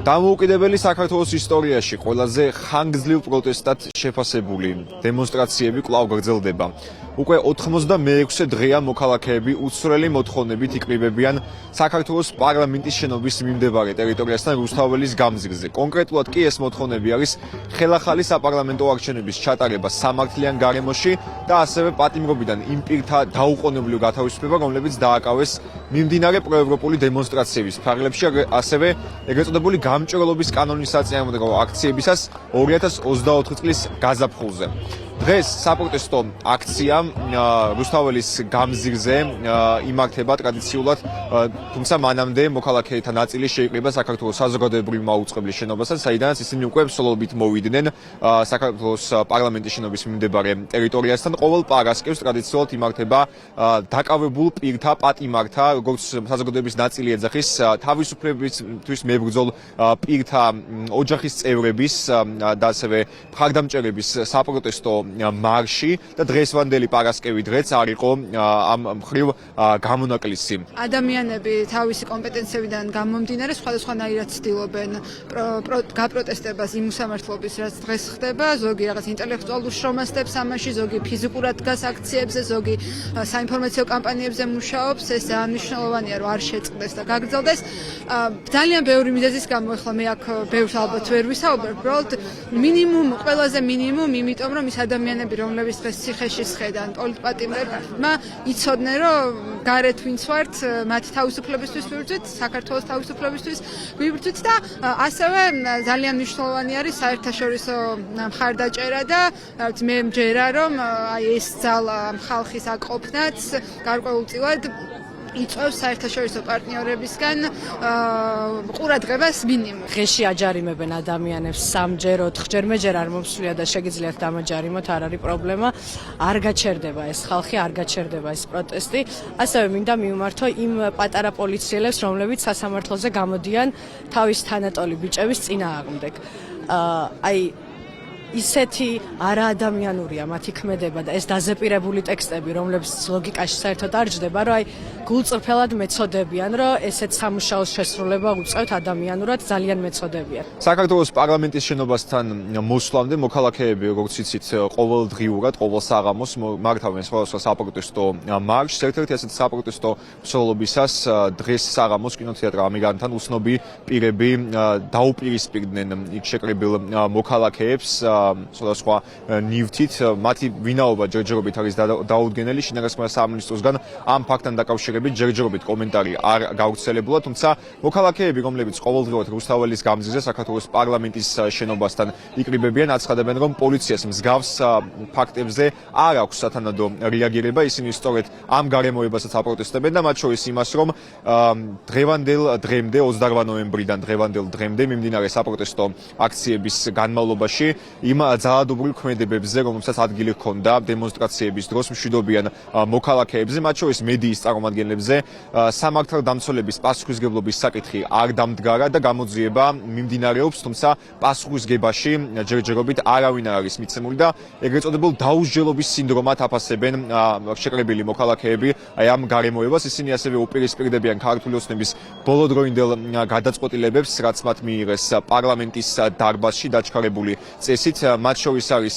დამოუკიდებელი საქართველოს ისტორიაში ყველაზე ხანგრძლივ პროტესტად შეფასებული დემონსტრაციები კვლავ გრძელდება. უკვე 86 დღეა მოქალაქეები უცვლელი მოთხოვნებით იკრიბებიან საქართველოს პარლამენტის შენობის მიმდებარე ტერიტორიასთან რუსთაველის გამზირზე. კონკრეტულად კი ეს მოთხოვნები არის ხელახალი საპარლამენტო არჩევნების ჩატარება სამართლიან გარემოში და ასევე პატიმრობიდან იმ პირთა დაუყოვნებლივ გათავისუფლება, რომლებიც დააკავეს მიმდინარე პროევროპული დემონსტრაციების ფარგლებში, ასევე ეგრეთ წოდებული გამჭრელობის კანონის საწინააღმდეგო აქციებისას 2024 წლის გაზაფხულზე. დღეს საპროტესტო აქცია რუსთაველის გამზირზე იმართება ტრადიციულად, თუმცა მანამდე მოქალაქეთა ნაწილი შეიკრიბა საქართველოს საზოგადოებრივი მაუწყებლის შენობასთან, საიდანაც ისინი უკვე მსვლელობით მოვიდნენ საქართველოს პარლამენტის შენობის მიმდებარე ტერიტორიასთან. ყოველ პარასკევს ტრადიციულად იმართება დაკავებულ პირთა პატიმართა, როგორც საზოგადოების ნაწილი ეძახის თავისუფლებისთვის მებრძოლ პირთა ოჯახის წევრების და ასევე მხარდამჭერების საპროტესტო მარში და დღესვანდელი პარასკევი დღეც არ იყო ამ მხრივ გამონაკლისი. ადამიანები თავისი კომპეტენციებიდან გამომდინარე სხვადასხვანაირად ცდილობენ გაპროტესტებას იმ უსამართლობის, რაც დღეს ხდება, ზოგი რაღაც ინტელექტუალურ შრომასდებს ამაში, ზოგი ფიზიკურად დგას აქციებზე, ზოგი საინფორმაციო კამპანიებზე მუშაობს. ეს ძალიან მნიშვნელოვანია, რომ არ შეწყდეს და გაგრძელდეს. ძალიან ბევრი მიზეზის გამო ახლა მე აქ ბევრს ალბათ ვერ ვისაუბრებ, უბრალოდ მინიმუმ, ყველაზე მინიმუმ, იმიტომ რომ ის ადამიანები, რომლებიც დღეს ციხეში სხედან პოლიტპატიმრებმა, იცოდნენ, რომ გარეთ ვინც ვართ, მათი თავისუფლებისთვის ვიბრძვით, საქართველოს თავისუფლებისთვის ვიბრძვით და ასევე ძალიან მნიშვნელოვანი არის საერთაშორისო მხარდაჭერა და მე მჯერა, რომ აი ეს ძალა ხალხის აკყოფნაც გარკვეულწილად იწვევს საერთაშორისო პარტნიორებისგან ყურადღებას მინიმუმ. დღეში აჯარიმებენ ადამიანებს სამჯერ, 4ჯერ არ მომსვლია და შეგიძლიათ დამაჯარიმოთ, არ არის პრობლემა. არ გაჩერდება ეს ხალხი, არ გაჩერდება ეს პროტესტი. ასევე მინდა მივმართო იმ პატარა პოლიციელებს, რომლებიც სასამართლოზე გამოდიან თავის თანატოლი ბიჭების წინააღმდეგ. აი ისეთი არაადამიანურია მათი ქმედება და ეს დაზეპირებული ტექსტები, რომლებიც ლოგიკაში საერთოდ არ ჯდება, რომ აი გულწრფელად მეცოდებიან, რომ ესეთ სამუშაოს შესრულება უწევთ ადამიანურად, ძალიან მეცოდებიან. საქართველოს პარლამენტის შენობასთან მოსვლამდე მოქალაქეები, როგორც იცით, ყოველდღიურად, ყოველ საღამოს მართავენ სხვადასხვა საპროტესტო მარშს. ერთ-ერთი ასეთი საპროტესტო მსვლელობისას დღეს საღამოს კინოთეატრ ამირანთან უცნობი პირები დაუპირისპირდნენ იქ შეკრებილ მოქალაქეებს სხვადასხვა ნივთით. მათი ვინაობა ჯერჯერობით არის დაუდგენელი. შინაგანსაკუთრებათა სამინისტროსგან ამ ფაქტთან დაკავშირებით ჯერჯერობით კომენტარი არ გავრცელებულა, თუმცა მოქალაქეები, რომლებიც ყოველდღიურად რუსთაველის გამზირზე საქართველოს პარლამენტის შენობასთან იკრიბებიან, აცხადებენ, რომ პოლიციას მსგავს ფაქტებზე არ აქვს სათანადო რეაგირება. ისინი სწორედ ამ გარემოებასაც აპროტესტებენ და მათ შორის იმას, რომ დღევანდელ დღემდე 28 ნოემბრიდან დღევანდელ დღემდე მიმდინარე საპროტესტო აქციების განმავლობაში იმ ძალადობრივ ქმედებებზე, რომელსაც ადგილი ჰქონდა დემონსტრაციების დროს მშვიდობიან მოქალაქეებზე, მათ შორის მედიის წარმომადგენლებზე, სამართალდამცველების პასუხისგებლობის საკითხი არ დამდგარა და გამოძიება მიმდინარეობს, თუმცა პასუხისგებაში ჯერჯერობით არავინ არ არის მიცემული და ეგრეთ წოდებულ დაუსჯელობის სინდრომად აფასებენ შეკრებილი მოქალაქეები აი ამ გარემოებას. ისინი ასევე უპირისპირდებიან ქართული ოცნების ბოლოდროინდელ გადაწყვეტილებებს, რაც მათ მიიღეს პარლამენტის დარბაზში დაჩქარებული წესით. მათ შორის არის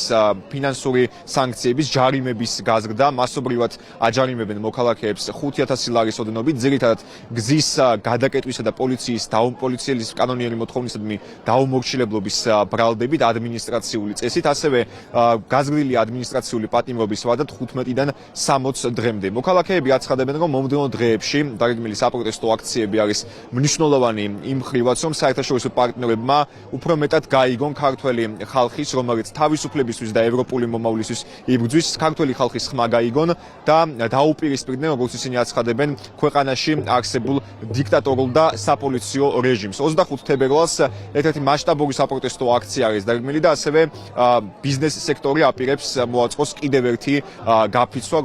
ფინანსური სანქციების, ჯარიმების გაზრდა, მასობრივად აჯარიმებენ მოქალაქეებს 5000 ლარის ოდენობით, ძირითადად გზის გადაკეტვისა და პოლიციის კანონიერი მოთხოვნისადმი დაუმორჩილებლობის ბრალდებით ადმინისტრაციული წესით, ასევე გაზრდილი ადმინისტრაციული პატიმრობის ვადად 15-დან 60 დღემდე. მოქალაქეები აცხადებენ, რომ მომდევნო დღეებში დაგეგმილი საპროტესტო აქციები არის მნიშვნელოვანი იმ მხრივაც, რომ საერთაშორისო პარტნიორებმა უფრო მეტად გაიგონ ქართველი ხალხის, რომელიც თავისუფლებისთვის და ევროპული მომავლისთვის იბრძვის, ქართველი ხალხის ხმა გაიგონ და დაუპირისპირდნენ, როგორც ისინი აცხადებენ, ქვეყანაში არსებულ დიქტატორულ და საპოლიციო რეჟიმს. 25 თებერვალს ერთ-ერთი მასშტაბური საპროტესტო აქცია არის დაგეგმილი და ასევე ბიზნეს სექტორი აპირებს მოაწყოს კიდევ ერთი გაფიცვა,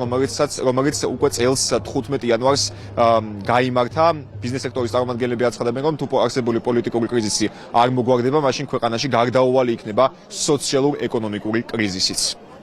რომელიც უკვე წელს 15 იანვარს გაიმართა. ბიზნეს სექტორის წარმომადგენლები აცხადებენ, რომ თუ არსებული პოლიტიკური კრიზისი არ მოგვარდება, მაშინ ქვეყანაში გარდაუვალი იქნება სოციალურ-ეკონომიკური კრიზისიც.